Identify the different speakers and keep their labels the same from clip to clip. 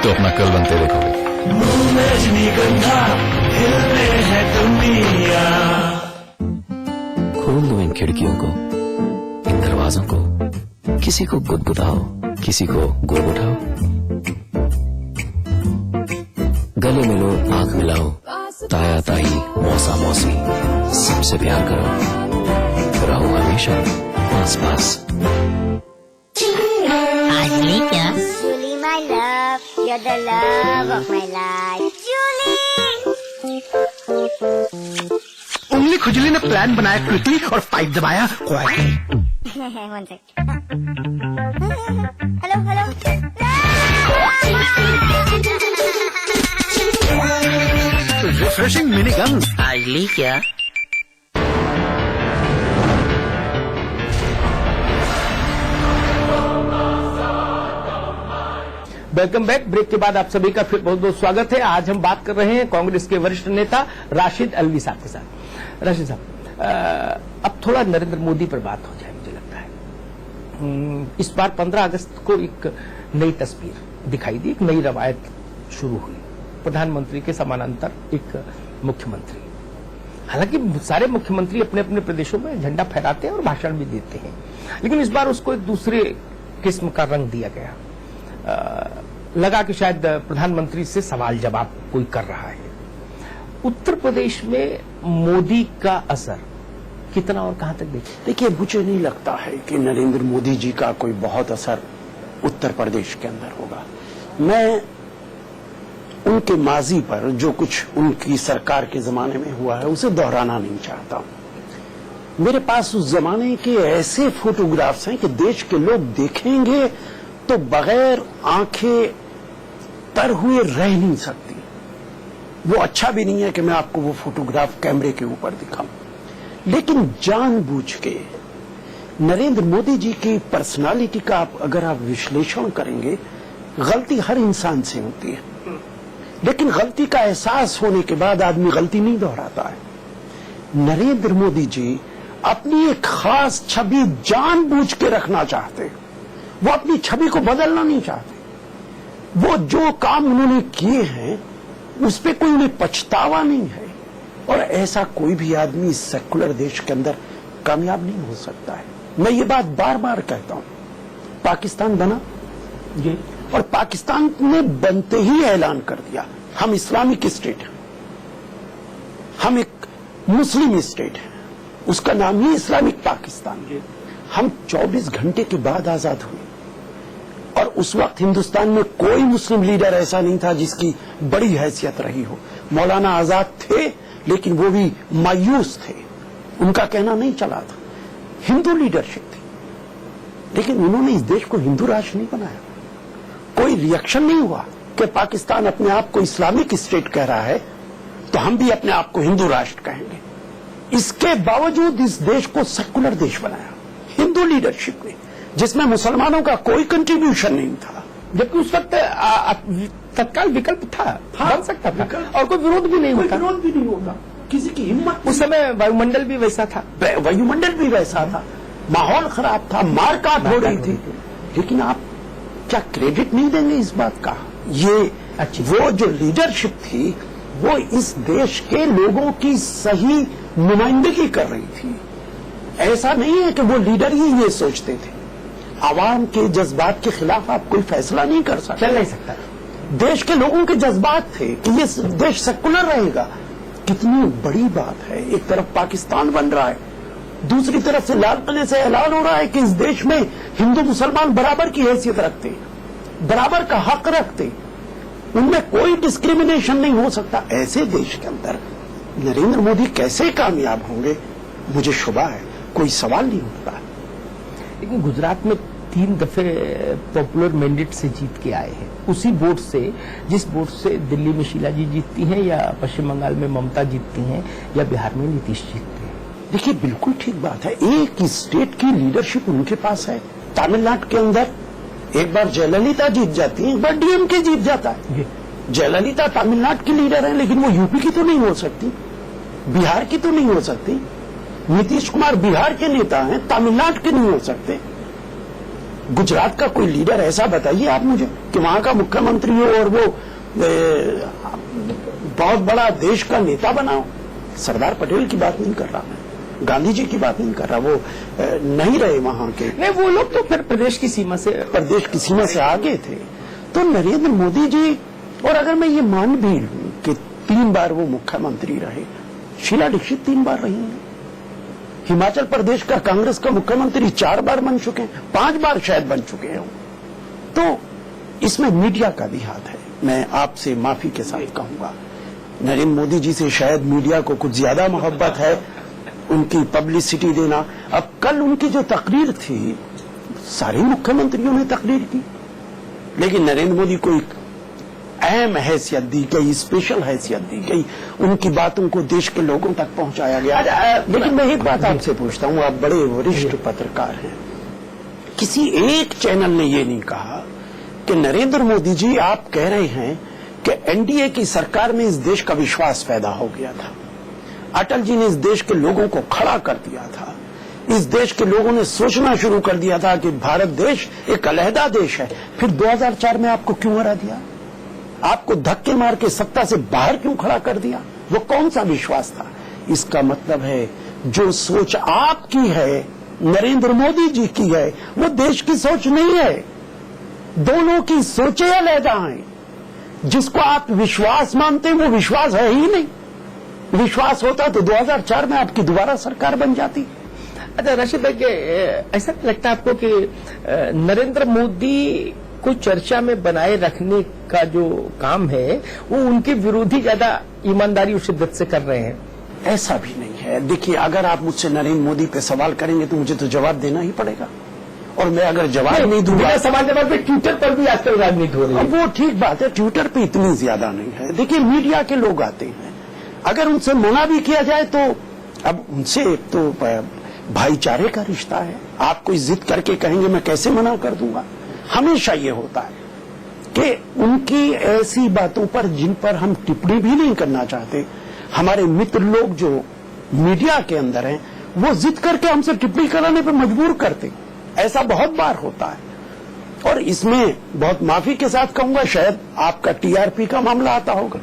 Speaker 1: तो अपना कल बनते देखोगे।
Speaker 2: खोल दो इन खिड़कियों को, इन दरवाजों को, किसी को गुदगुदाओ, किसी को गुड़ उठाओ, गले मिलो, आंख मिलाओ, ताया ताई, मौसा मौसी, सबसे प्यार करो, रहो हमेशा पास पास।
Speaker 3: आज ये क्या?
Speaker 4: Julie, my love, you're the love of my life. Julie!
Speaker 5: उंगली खुजली ने प्लान बनाया क्विकली और 5 दबाया quietly.
Speaker 4: One sec. Hello, hello.
Speaker 5: Refreshing mini gun.
Speaker 3: आज ये क्या?
Speaker 6: Welcome back. ब्रेक के बाद आप सभी का फिर बहुत बहुत स्वागत है। आज हम बात कर रहे हैं कांग्रेस के वरिष्ठ नेता राशिद अल्वी साहब के साथ। राशिद साहब, अब थोड़ा नरेंद्र मोदी पर बात हो जाए, मुझे लगता है इस बार 15 अगस्त को एक नई तस्वीर दिखाई दी, एक नई रवायत शुरू हुई। प्रधानमंत्री के समानांतर एक मुख्यमंत्री। हालांकि सारे मुख्यमंत्री अपने अपने प्रदेशों में झंडा फहराते हैं और भाषण भी देते हैं, लेकिन इस बार उसको एक दूसरे किस्म का रंग दिया गया। लगा कि शायद प्रधानमंत्री से सवाल जवाब कोई कर रहा है। उत्तर प्रदेश में मोदी का असर कितना और कहां तक देखें?
Speaker 7: देखिए, मुझे नहीं लगता है कि नरेंद्र मोदी जी का कोई बहुत असर उत्तर प्रदेश के अंदर होगा। मैं उनके माजी पर जो कुछ उनकी सरकार के जमाने में हुआ है उसे दोहराना नहीं चाहता। मेरे पास उस जमाने के ऐसे फोटोग्राफ्स हैं कि देश के लोग देखेंगे तो बगैर आंखें तर हुए रह नहीं सकती। वो अच्छा भी नहीं है कि मैं आपको वो फोटोग्राफ कैमरे के ऊपर दिखाऊं, लेकिन जानबूझ के नरेंद्र मोदी जी की पर्सनालिटी का अगर आप विश्लेषण करेंगे, गलती हर इंसान से होती है, लेकिन गलती का एहसास होने के बाद आदमी गलती नहीं दोहराता है। नरेंद्र मोदी जी अपनी एक खास छवि जानबूझ के रखना चाहते हैं। वो अपनी छवि को बदलना नहीं चाहते। वो जो काम उन्होंने किए हैं उस पर कोई उन्हें पछतावा नहीं है, और ऐसा कोई भी आदमी इस सेकुलर देश के अंदर कामयाब नहीं हो सकता है। मैं ये बात बार बार कहता हूं। पाकिस्तान बना ये, और पाकिस्तान ने बनते ही ऐलान कर दिया हम इस्लामिक स्टेट हैं, हम एक मुस्लिम स्टेट हैं, उसका नाम ही इस्लामिक पाकिस्तान। हम 24 घंटे के बाद आजाद हुए, और उस वक्त हिंदुस्तान में कोई मुस्लिम लीडर ऐसा नहीं था जिसकी बड़ी हैसियत रही हो। मौलाना आजाद थे, लेकिन वो भी मायूस थे, उनका कहना नहीं चला था। हिंदू लीडरशिप थी, लेकिन उन्होंने इस देश को हिंदू राष्ट्र नहीं बनाया। कोई रिएक्शन नहीं हुआ कि पाकिस्तान अपने आप को इस्लामिक स्टेट कह रहा है तो हम भी अपने आप को हिंदू राष्ट्र कहेंगे। इसके बावजूद इस देश को सेकुलर देश बनाया हिंदू लीडरशिप ने, जिसमें मुसलमानों का कोई कंट्रीब्यूशन नहीं था।
Speaker 6: जबकि उस वक्त तत्काल विकल्प था, बन सकता था, और कोई विरोध भी नहीं होता।
Speaker 7: विरोध भी नहीं होगा, किसी की हिम्मत।
Speaker 6: उस समय वायुमंडल भी वैसा था,
Speaker 7: वायुमंडल भी वैसा था, माहौल खराब था, मारकाट हो रही थी, लेकिन आप क्या क्रेडिट नहीं देंगे इस बात का? ये वो जो लीडरशिप थी वो इस देश के लोगों की सही नुमाइंदगी कर रही थी। ऐसा नहीं है कि वो लीडर ही ये सोचते थे। आवाम के जज्बात के खिलाफ आप कोई फैसला नहीं कर सकते,
Speaker 6: चल नहीं सकता।
Speaker 7: देश के लोगों के जज्बात थे कि ये देश सेकुलर रहेगा। कितनी बड़ी बात है, एक तरफ पाकिस्तान बन रहा है, दूसरी तरफ से लाल किले से ऐलान हो रहा है कि इस देश में हिंदू मुसलमान बराबर की हैसियत रखते, बराबर का हक रखते, उनमें कोई डिस्क्रिमिनेशन नहीं हो सकता। ऐसे देश के अंदर नरेंद्र मोदी कैसे कामयाब होंगे, मुझे शुबा है, कोई सवाल नहीं उठता।
Speaker 6: लेकिन गुजरात में 3 दफे पॉपुलर मैंडेट से जीत के आए हैं, उसी वोट से, जिस वोट से दिल्ली में शीला जी जीतती हैं, या पश्चिम बंगाल में ममता जीतती हैं, या बिहार में नीतीश जीतते हैं।
Speaker 7: देखिए, बिल्कुल ठीक बात है। एक स्टेट की लीडरशिप उनके पास है। तमिलनाडु के अंदर एक बार जयललिता जीत जाती है, एक बार डीएमके जीत जाता है। जयललिता तमिलनाडु की लीडर है, लेकिन वो यूपी की तो नहीं हो सकती, बिहार की तो नहीं हो सकती। नीतीश कुमार बिहार के नेता हैं, तमिलनाडु के नहीं हो सकते। गुजरात का कोई लीडर ऐसा बताइए आप मुझे कि वहां का मुख्यमंत्री हो और वो बहुत बड़ा देश का नेता बना हो। सरदार पटेल की बात नहीं कर रहा मैं, गांधी जी की बात नहीं कर रहा, वो नहीं रहे वहां के।
Speaker 6: नहीं, वो लोग तो फिर प्रदेश की सीमा से
Speaker 7: आगे थे। तो नरेंद्र मोदी जी, और अगर मैं ये मान भी लूं कि 3 बार वो मुख्यमंत्री रहे, शीला दीक्षित 3 बार रही हैं, हिमाचल प्रदेश का कांग्रेस का मुख्यमंत्री 4 बार बन चुके हैं, 5 बार शायद बन चुके हैं। तो इसमें मीडिया का भी हाथ है। मैं आपसे माफी के साथ कहूंगा, नरेंद्र मोदी जी से शायद मीडिया को कुछ ज्यादा मोहब्बत है, उनकी पब्लिसिटी देना। अब कल उनकी जो तकरीर थी, सारे मुख्यमंत्रियों ने तकरीर की, लेकिन नरेंद्र मोदी को एक अहम हैसियत दी गई, स्पेशल हैसियत दी गई, उनकी बातों को देश के लोगों तक पहुंचाया गया। लेकिन मैं एक बात आपसे पूछता हूं, आप बड़े वरिष्ठ पत्रकार हैं, किसी एक चैनल ने ये नहीं कहा कि नरेंद्र मोदी जी, आप कह रहे हैं कि एनडीए की सरकार में इस देश का विश्वास पैदा हो गया था, अटल जी ने इस देश के लोगों को खड़ा कर दिया था, इस देश के लोगों ने सोचना शुरू कर दिया था कि भारत देश एक अलहदा देश है, फिर 2004 में आपको क्यों हरा दिया? आपको धक्के मार के सत्ता से बाहर क्यों खड़ा कर दिया? वो कौन सा विश्वास था? इसका मतलब है जो सोच आपकी है, नरेंद्र मोदी जी की है, वो देश की सोच नहीं है। दोनों की सोचें अलहदा हैं। जिसको आप विश्वास मानते हैं वो विश्वास है ही नहीं। विश्वास होता तो 2004 में आपकी दोबारा सरकार बन जाती।
Speaker 6: अच्छा राशिद भाई, ऐसा लगता है आपको कि नरेंद्र मोदी को चर्चा में बनाए रखने का जो काम है वो उनके विरोधी ज्यादा ईमानदारी और शिद्दत से कर रहे हैं?
Speaker 7: ऐसा भी नहीं है। देखिए, अगर आप मुझसे नरेंद्र मोदी पे सवाल करेंगे तो मुझे तो जवाब देना ही पड़ेगा, और मैं अगर जवाब नहीं दूंगा,
Speaker 6: सवाल जवाब पे ट्विटर पर भी आजकल राजनीति हो रही है।
Speaker 7: वो ठीक बात है, ट्विटर पे इतनी ज्यादा नहीं है। देखिए, मीडिया के लोग आते हैं, अगर उनसे मना भी किया जाए तो अब उनसे तो भाईचारे का रिश्ता है। आप कोई जिद करके कहेंगे मैं कैसे मना कर दूंगा? हमेशा ये होता है कि उनकी ऐसी बातों पर जिन पर हम टिप्पणी भी नहीं करना चाहते, हमारे मित्र लोग जो मीडिया के अंदर हैं वो जिद करके हमसे टिप्पणी कराने पर मजबूर करते। ऐसा बहुत बार होता है, और इसमें बहुत माफी के साथ कहूंगा, शायद आपका टीआरपी का मामला आता होगा।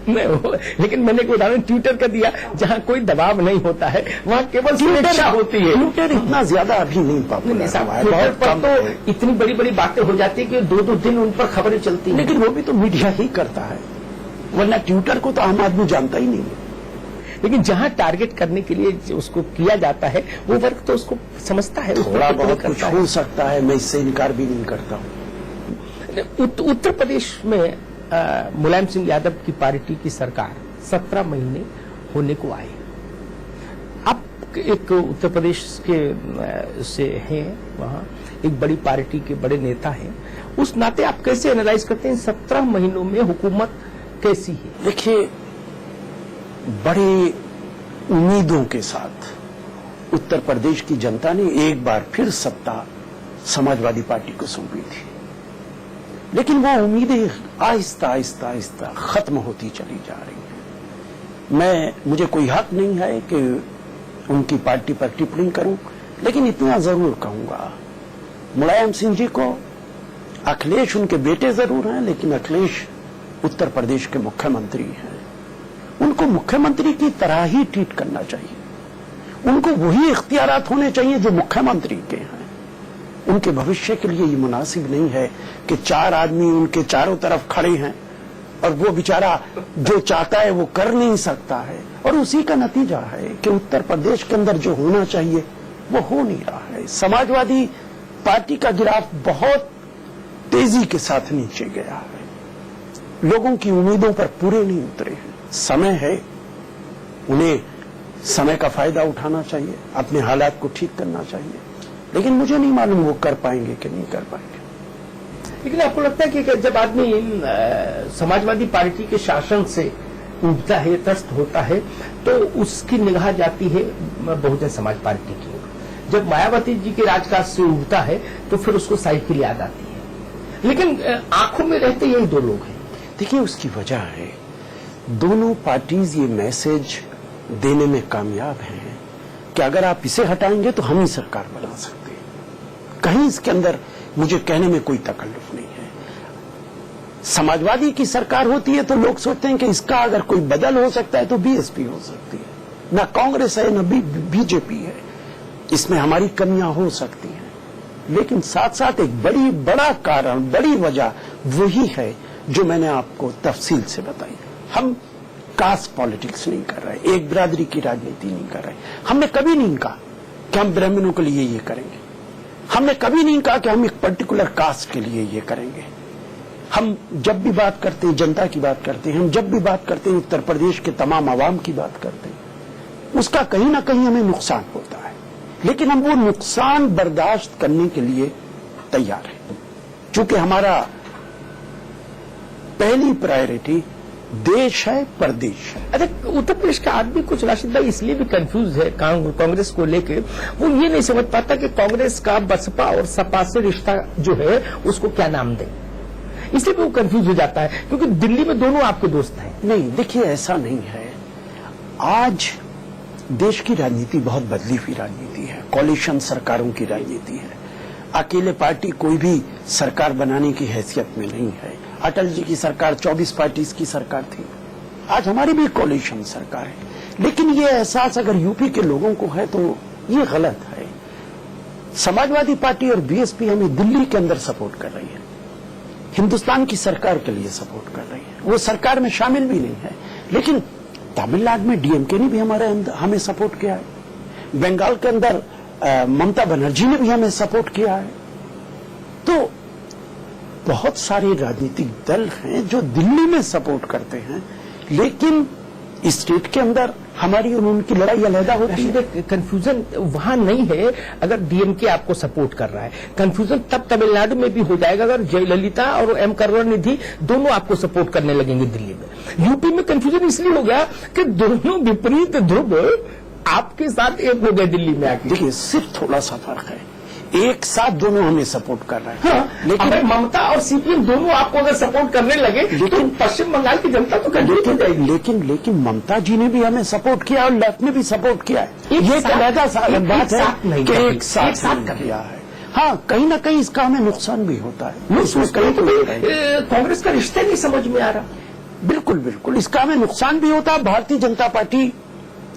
Speaker 6: लेकिन मैंने एक उदाहरण ट्विटर का दिया जहां कोई दबाव नहीं होता है, वहां केवल सुरक्षा होती है।
Speaker 7: ट्विटर इतना ज्यादा अभी नहीं पॉपुलर हुआ है,
Speaker 6: बहुत कम तो इतनी बड़ी बड़ी बातें हो जाती है कि 2-2 दिन उन पर खबरें चलती हैं।
Speaker 7: लेकिन वो भी तो मीडिया ही करता है, वरना ट्विटर को तो आम आदमी जानता ही नहीं है।
Speaker 6: लेकिन जहां टारगेट करने के लिए उसको किया जाता है वो वर्ग तो उसको समझता है,
Speaker 7: थोड़ा बहुत कुछ हो सकता है, मैं इससे इनकार भी नहीं करता हूं।
Speaker 6: उत्तर प्रदेश में मुलायम सिंह यादव की पार्टी की सरकार 17 महीने होने को आए। आप एक उत्तर प्रदेश के से हैं, वहां एक बड़ी पार्टी के बड़े नेता हैं, उस नाते आप कैसे एनालाइज करते हैं 17 महीनों में हुकूमत कैसी है?
Speaker 7: देखिए, बड़ी उम्मीदों के साथ उत्तर प्रदेश की जनता ने एक बार फिर सत्ता समाजवादी पार्टी को सौंपी थी, लेकिन वो उम्मीदें आहिस्ता आहिस्ता आहिस्ता खत्म होती चली जा रही हैं। मुझे कोई हक नहीं है कि उनकी पार्टी पर टिप्पणी करूं, लेकिन इतना जरूर कहूंगा, मुलायम सिंह जी को, अखिलेश उनके बेटे जरूर हैं, लेकिन अखिलेश उत्तर प्रदेश के मुख्यमंत्री हैं। उनको मुख्यमंत्री की तरह ही ट्रीट करना चाहिए। उनको वही इख्तियारात होने चाहिए जो मुख्यमंत्री के हैं। उनके भविष्य के लिए ये मुनासिब नहीं है कि 4 आदमी उनके चारों तरफ खड़े हैं और वो बेचारा जो चाहता है वो कर नहीं सकता है, और उसी का नतीजा है कि उत्तर प्रदेश के अंदर जो होना चाहिए वो हो नहीं रहा है। समाजवादी पार्टी का गिराफ बहुत तेजी के साथ नीचे गया है, लोगों की उम्मीदों पर पूरे नहीं उतरे हैं। समय है, उन्हें समय का फायदा उठाना चाहिए, अपने हालात को ठीक करना चाहिए, लेकिन मुझे नहीं मालूम वो कर पाएंगे कि नहीं कर पाएंगे।
Speaker 6: लेकिन आपको लगता है कि जब आदमी समाजवादी पार्टी के शासन से उठता है, त्रस्त होता है, तो उसकी निगाह जाती है बहुजन समाज पार्टी की ओर। जब मायावती जी के राजकाज से उठता है तो फिर उसको साइकिल याद आती है। लेकिन आंखों में रहते यही 2 लोग हैं।
Speaker 7: देखिए, उसकी वजह है दोनों पार्टीज ये मैसेज देने में कामयाब हैं कि अगर आप इसे हटाएंगे तो हम ही सरकार बना सकते हैं। कहीं इसके अंदर मुझे कहने में कोई तकल्लुफ नहीं है। समाजवादी की सरकार होती है तो लोग सोचते हैं कि इसका अगर कोई बदल हो सकता है तो बीएसपी हो सकती है, ना कांग्रेस है ना बीजेपी है। इसमें हमारी कमियां हो सकती हैं, लेकिन साथ साथ एक बड़ा कारण, बड़ी वजह वही है जो मैंने आपको तफसील से बताई। हम कास्ट पॉलिटिक्स नहीं कर रहे, एक बिरादरी की राजनीति नहीं कर रहे। हमने कभी नहीं कहा कि हम ब्राह्मणों के लिए ये करेंगे, हमने कभी नहीं कहा कि हम एक पर्टिकुलर कास्ट के लिए ये करेंगे। हम जब भी बात करते हैं जनता की बात करते हैं, हम जब भी बात करते हैं उत्तर प्रदेश के तमाम आवाम की बात करते हैं, उसका कहीं ना कहीं हमें नुकसान होता है, लेकिन हम वो नुकसान बर्दाश्त करने के लिए तैयार हैं। चूंकि हमारा पहली प्रायोरिटी देश है, प्रदेश है।
Speaker 6: अच्छा, उत्तर प्रदेश का आदमी कुछ राशिद भाई इसलिए भी कंफ्यूज है कांग्रेस को लेके, वो ये नहीं समझ पाता कि कांग्रेस का बसपा और सपा से रिश्ता जो है उसको क्या नाम दें, इसलिए भी वो कंफ्यूज हो जाता है, क्योंकि दिल्ली में दोनों आपके दोस्त हैं।
Speaker 7: नहीं, देखिए ऐसा नहीं है। आज देश की राजनीति बहुत बदली हुई राजनीति है, कोalition सरकारों की राजनीति है। अकेले पार्टी कोई भी सरकार बनाने की हैसियत में नहीं है। अटल जी की सरकार 24 पार्टीज की सरकार थी, आज हमारी भी कोalition सरकार है। लेकिन ये एहसास अगर यूपी के लोगों को है तो ये गलत है। समाजवादी पार्टी और बीएसपी हमें दिल्ली के अंदर सपोर्ट कर रही है, हिंदुस्तान की सरकार के लिए सपोर्ट कर रही है, वो सरकार में शामिल भी नहीं है। लेकिन तमिलनाडु में डीएमके ने भी हमें सपोर्ट किया है, बंगाल के अंदर ममता बनर्जी ने भी हमें सपोर्ट किया है। तो बहुत सारे राजनीतिक दल हैं जो दिल्ली में सपोर्ट करते हैं, लेकिन स्टेट के अंदर हमारी और उनकी लड़ाई अलहदा होती है।
Speaker 6: कंफ्यूजन वहां नहीं है अगर डीएमके आपको सपोर्ट कर रहा है, कंफ्यूजन तब तमिलनाडु में भी हो जाएगा अगर जयललिता और एम करुणानिधि दोनों आपको सपोर्ट करने लगेंगे दिल्ली में। यूपी में कंफ्यूजन इसलिए हो गया कि दोनों विपरीत ध्रुव आपके साथ एक हो गए दिल्ली में आके।
Speaker 7: देखिए, सिर्फ थोड़ा सा फर्क है, एक साथ दोनों हमें सपोर्ट कर रहे हैं।
Speaker 6: हाँ, लेकिन ममता और सीपीएम दोनों आपको अगर सपोर्ट करने लगे लेकिन पश्चिम बंगाल की जनता तो कंफ्यूज हो जाएगी।
Speaker 7: लेकिन ममता जी ने भी हमें सपोर्ट किया और लेफ्ट ने भी सपोर्ट किया है। ये अलहदा बात है कि एक साथ किया है। हाँ, कहीं ना कहीं इसका हमें नुकसान भी होता है।
Speaker 6: कांग्रेस का रिश्ता नहीं समझ में आ रहा।
Speaker 7: बिल्कुल बिल्कुल, इसका हमें नुकसान भी होता है। भारतीय जनता पार्टी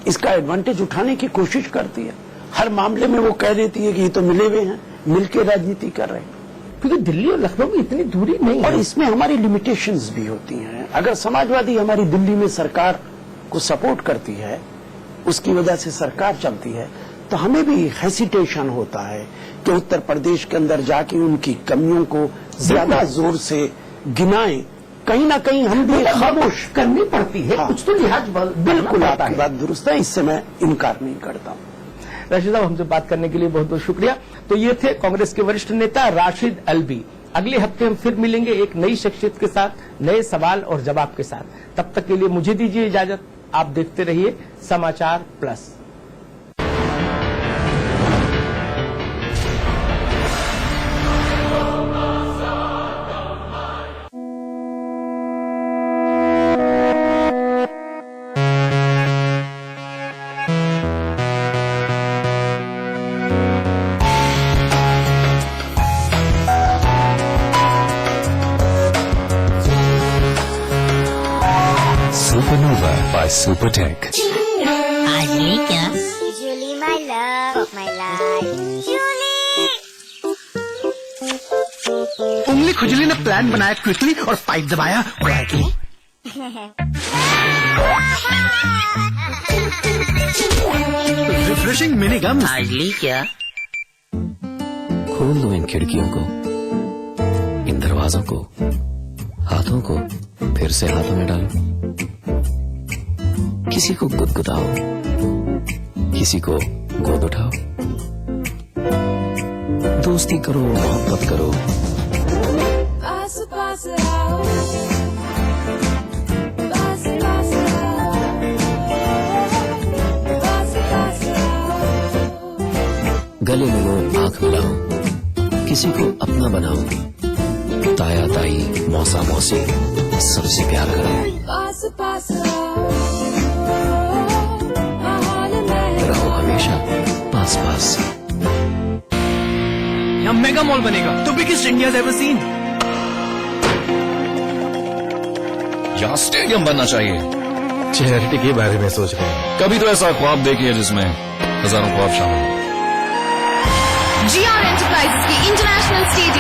Speaker 7: इसका एडवांटेज उठाने की कोशिश करती है। हर मामले में वो कह देती है कि ये तो मिले हुए हैं, मिलकर राजनीति कर रहे हैं,
Speaker 6: क्योंकि दिल्ली और लखनऊ में इतनी दूरी नहीं है
Speaker 7: और इसमें हमारी लिमिटेशंस भी होती हैं। अगर समाजवादी हमारी दिल्ली में सरकार को सपोर्ट करती है, उसकी वजह से सरकार चलती है, तो हमें भी हेसिटेशन होता है कि उत्तर प्रदेश के अंदर जाके उनकी कमियों को ज्यादा जोर से गिनाएं। कहीं ना कहीं हम भी खामोश
Speaker 6: करनी पड़ती है।
Speaker 7: हाँ,
Speaker 6: कुछ तो लिहाज
Speaker 7: बिल्कुल आपकी बात दुरुस्त है, इससे मैं इनकार नहीं करता हूं।
Speaker 6: राशिद साहब, हमसे बात करने के लिए बहुत बहुत शुक्रिया। तो ये थे कांग्रेस के वरिष्ठ नेता राशिद अल्वी। अगले हफ्ते हम फिर मिलेंगे एक नई शख्सियत के साथ, नए सवाल और जवाब के साथ। तब तक के लिए मुझे दीजिए इजाजत। आप देखते रहिए समाचार प्लस।
Speaker 2: Supernova by Supertech.
Speaker 3: आज ली क्या?
Speaker 4: Julie, my love of my life. Julie!
Speaker 5: उंगली खुजली ने प्लान बनाया क्विकली और पाइप दबाया क्विकली। रिफ्रेशिंग मिनी गम।
Speaker 3: आज ली क्या?
Speaker 2: खोल दो इन खिड़कियों को, इन दरवाजों को, हाथों को फिर से हाथों में डालो। किसी को गुदगुदाओ, किसी को गोद उठाओ। दोस्ती करो, मोहब्बत करो।
Speaker 1: पास पास आओ, पास पास आओ, पास पास आओ।
Speaker 2: गले मिलो, आंख मिलाओ, किसी को अपना बनाओ। ताया ताई, मौसा मौसी, सबसे प्यार करो।
Speaker 1: पास पास आओ,
Speaker 2: रहो हमेशा पास पास।
Speaker 8: मेगा मॉल बनेगा, the biggest India ever seen.
Speaker 9: यहाँ स्टेडियम बनना चाहिए।
Speaker 10: चैरिटी के बारे में सोच रहे हैं।
Speaker 9: कभी तो ऐसा ख्वाब देखिए जिसमें हजारों ख्वाब शामिल हो।
Speaker 1: GR Enterprises की इंटरनेशनल स्टेडियम